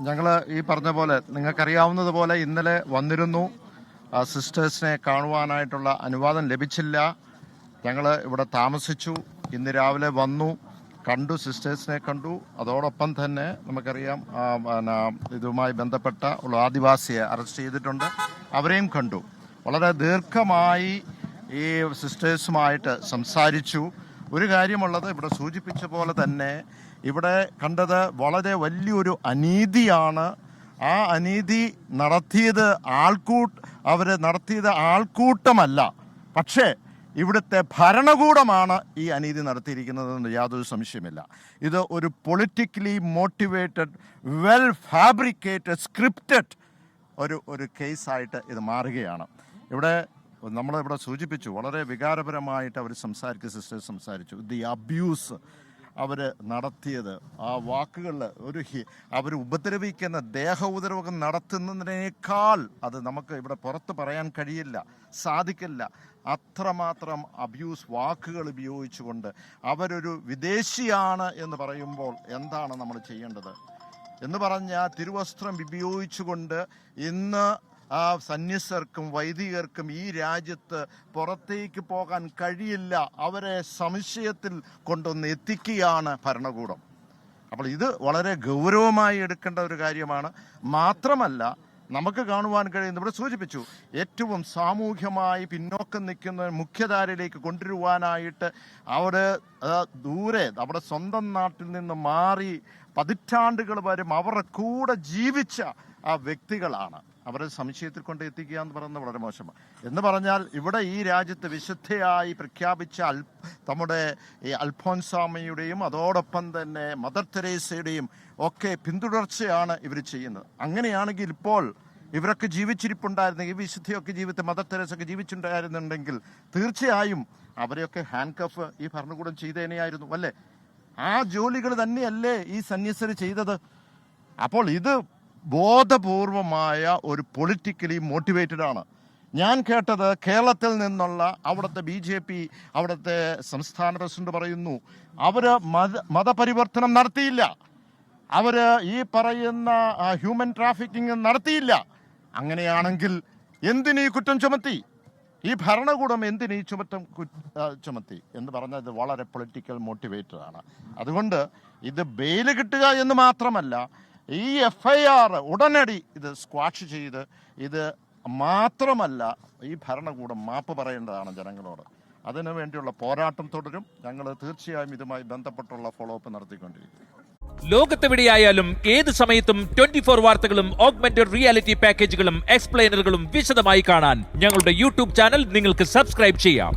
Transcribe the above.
ഞങ്ങൾ ഈ പറഞ്ഞ പോലെ നിങ്ങൾക്കറിയാവുന്നതുപോലെ ഇന്നലെ വന്നിരുന്നു. സിസ്റ്റേഴ്സിനെ കാണുവാനായിട്ടുള്ള അനുവാദം ലഭിച്ചില്ല. ഞങ്ങൾ ഇവിടെ താമസിച്ചു. ഇന്ന് രാവിലെ വന്നു, കണ്ടു, സിസ്റ്റേഴ്സിനെ കണ്ടു. അതോടൊപ്പം തന്നെ നമുക്കറിയാം ഇതുമായി ബന്ധപ്പെട്ട ഉള്ള ആദിവാസിയെ അറസ്റ്റ് ചെയ്തിട്ടുണ്ട്, അവരെയും കണ്ടു. വളരെ ദീർഘമായി ഈ സിസ്റ്റേഴ്സുമായിട്ട് സംസാരിച്ചു. ഒരു കാര്യമുള്ളത്, ഇവിടെ സൂചിപ്പിച്ച പോലെ തന്നെ ഇവിടെ കണ്ടത് വളരെ വലിയൊരു അനീതിയാണ്. ആ അനീതി നടത്തിയത് ആൾക്കൂട്ടമല്ല, പക്ഷേ ഇവിടുത്തെ ഭരണകൂടമാണ് ഈ അനീതി നടത്തിയിരിക്കുന്നതെന്ന് യാതൊരു സംശയമില്ല. ഇത് ഒരു politically motivated, well fabricated, scripted ഒരു കേസായിട്ട് ഇത് മാറുകയാണ്. നമ്മളിവിടെ സൂചിപ്പിച്ചു, വളരെ വികാരപരമായിട്ട് അവർ സിസ്റ്റേഴ്സ് സംസാരിച്ചു. ദി അബ്യൂസ് അവർ നടത്തിയത്, ആ വാക്കുകളിൽ അവർ ഉപദ്രവിക്കുന്ന ദേഹ ഉപദ്രവം നടത്തുന്നതിനേക്കാൾ അത് നമുക്ക് ഇവിടെ പുറത്ത് പറയാൻ കഴിയില്ല, സാധിക്കില്ല. അത്രമാത്രം അബ്യൂസ് വാക്കുകൾ ഉപയോഗിച്ചുകൊണ്ട് അവരൊരു വിദേശിയാണ് എന്ന് പറയുമ്പോൾ എന്താണ് നമ്മൾ ചെയ്യേണ്ടത് എന്ന് പറഞ്ഞാൽ, തിരുവസ്ത്രം ഉപയോഗിച്ചുകൊണ്ട് ഇന്ന് ആ സന്യസ്തർക്കും വൈദികർക്കും ഈ രാജ്യത്ത് പുറത്തേക്ക് പോകാൻ കഴിയില്ല. അവരെ സംശയത്തിൽ കൊണ്ടൊന്ന് എത്തിക്കുകയാണ് ഭരണകൂടം. അപ്പോൾ ഇത് വളരെ ഗൗരവമായി എടുക്കേണ്ട ഒരു കാര്യമാണ്. മാത്രമല്ല, നമുക്ക് കാണുവാൻ കഴിയുന്ന, ഇവിടെ സൂചിപ്പിച്ചു, ഏറ്റവും സാമൂഹ്യമായി പിന്നോക്കം നിൽക്കുന്ന മുഖ്യധാരയിലേക്ക് കൊണ്ടുവരുവാനായിട്ട് അവിടെ ദൂരെ അവിടെ സ്വന്തം നാട്ടിൽ നിന്ന് മാറി പതിറ്റാണ്ടുകൾ വരും അവരുടെ കൂടെ ജീവിച്ച ആ വ്യക്തികളാണ് അവരെ സംശയത്തിൽ കൊണ്ട് എത്തിക്കുക എന്ന് പറയുന്നത് വളരെ മോശമാണ്. എന്ന് പറഞ്ഞാൽ ഇവിടെ ഈ രാജ്യത്ത് വിശുദ്ധയായി പ്രഖ്യാപിച്ച നമ്മുടെ ഈ അൽഫോൻസാമയുടെയും അതോടൊപ്പം തന്നെ മദർ തെരേസയുടെയും ഒക്കെ പിന്തുടർച്ചയാണ് ഇവർ ചെയ്യുന്നത്. അങ്ങനെയാണെങ്കിൽ ഇപ്പോൾ ഇവരൊക്കെ ജീവിച്ചിരിപ്പുണ്ടായിരുന്നെങ്കിൽ, ഈ വിശുദ്ധയൊക്കെ മദർ തെരേസയൊക്കെ ജീവിച്ചിട്ടുണ്ടായിരുന്നുണ്ടെങ്കിൽ തീർച്ചയായും അവരെയൊക്കെ ഹാൻഡ് കഫ് ഈ ഭരണകൂടം ചെയ്തേനെയായിരുന്നു, അല്ലേ? ആ ജോലികൾ തന്നെയല്ലേ ഈ സന്യസ്തർ ചെയ്തത്? അപ്പോൾ ഇത് ബോധപൂർവമായ ഒരു പൊളിറ്റിക്കലി മോട്ടിവേറ്റഡ് ആണ്. ഞാൻ കേട്ടത് കേരളത്തിൽ നിന്നുള്ള അവിടുത്തെ BJP അവിടുത്തെ സംസ്ഥാന പ്രസിഡന്റ് പറയുന്നു, അവർ മതപരിവർത്തനം നടത്തിയില്ല, അവർ ഈ പറയുന്ന ഹ്യൂമൻ ട്രാഫിക്കിംഗ് നടത്തിയില്ല. അങ്ങനെയാണെങ്കിൽ എന്തിനീ കുറ്റം ചുമത്തി? ഈ ഭരണകൂടം എന്തിനീ ചുമത്തി എന്ന് പറഞ്ഞാൽ ഇത് വളരെ പൊളിറ്റിക്കൽ മോട്ടിവേറ്റഡ് ആണ്. അതുകൊണ്ട് ഇത് ബെയിൽ കിട്ടുക എന്ന് മാത്രമല്ല, ഈ FIR ഉടനടി ഇത് സ്ക്വാഷ് ചെയ്ത്, ഇത് മാത്രമല്ല ഈ ഭരണകൂടം മാപ്പ് പറയേണ്ടതാണ് ജനങ്ങളോട്. അതിനു വേണ്ടിയുള്ള പോരാട്ടം തുടരും. ഞങ്ങൾ തീർച്ചയായും ഇതുമായി ബന്ധപ്പെട്ടുള്ള ഫോളോ അപ്പ് നടത്തിക്കൊണ്ടിരിക്കും. ലോകത്തെവിടെയായാലും ഏത് സമയത്തും 24 വാർത്തകളും ഓഗ്മെന്റഡ് റിയാലിറ്റി പാക്കേജുകളും എക്സ്പ്ലെയിനറുകളും വിശദമായി കാണാൻ ഞങ്ങളുടെ YouTube ചാനൽ നിങ്ങൾക്ക് സബ്സ്ക്രൈബ് ചെയ്യാം.